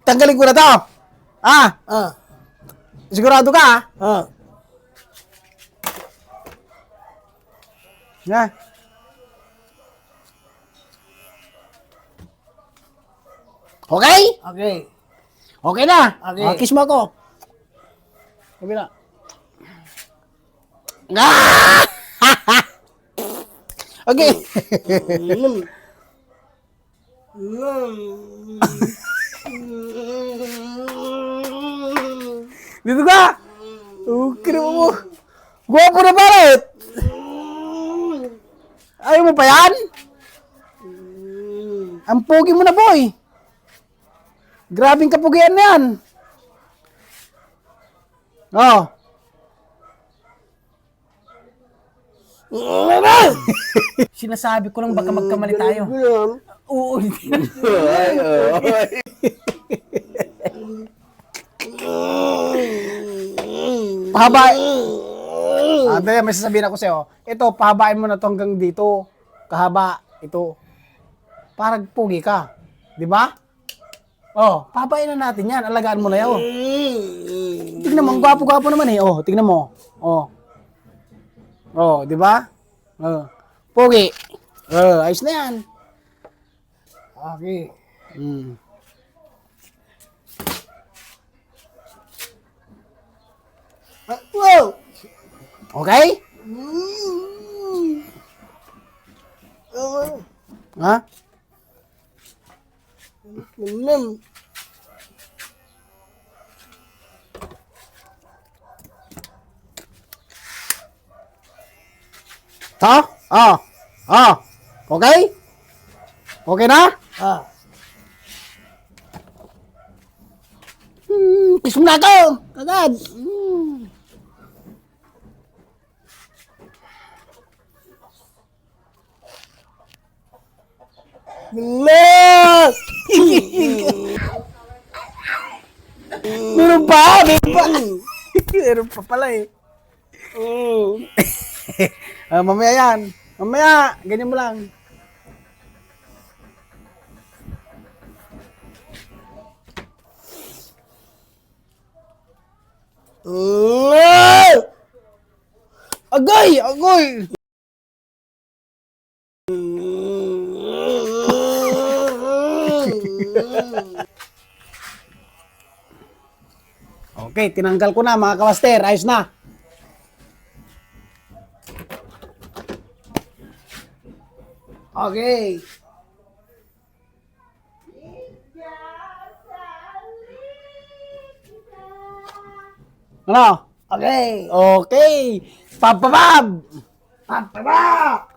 Tanggalin ko na to. Ah, Ah. sigurado ka ah. Ah. Yan. Okay? Okay. Okay na. Okay. Kiss mo ako. Sabi na. Ah! Okay. Mm. Dito ka. Okay na mo. Guwapo na bakit? Ayaw mo pa yan? Ang pogi mo na, boy. Grabing kapugian na yan. Oh. Sinasabi ko lang baka magkamali tayo. Oo. Pahaba. Andaya, may sasabihin ako sa'yo. Ito, pahabain mo na to hanggang dito. Kahaba. Ito. Parang pugi ka. Di ba? Oh, pahabain na natin yan. Alagaan mo na yan. Tignan mo, ang gwapo-gwapo naman eh. Oh, tignan mo. Oh. Oh, di ba? Oh. Pugi. Ayos na yan. Okay. Hmm. Wow. Okay? Ha? Ha? Ah. Ah. Okay? Okay na? Ah. Kiss mo na ako. Agad. Meron pa. Meron pa. Meron pa pala eh. Mamaya yan. Mamaya. Ganyan mo lang. Agoy! Agoy! Okay, tinanggal ko na mga kamaster. Ayos na. Okay. Ano? Okay. Okay. Pababab! Papa!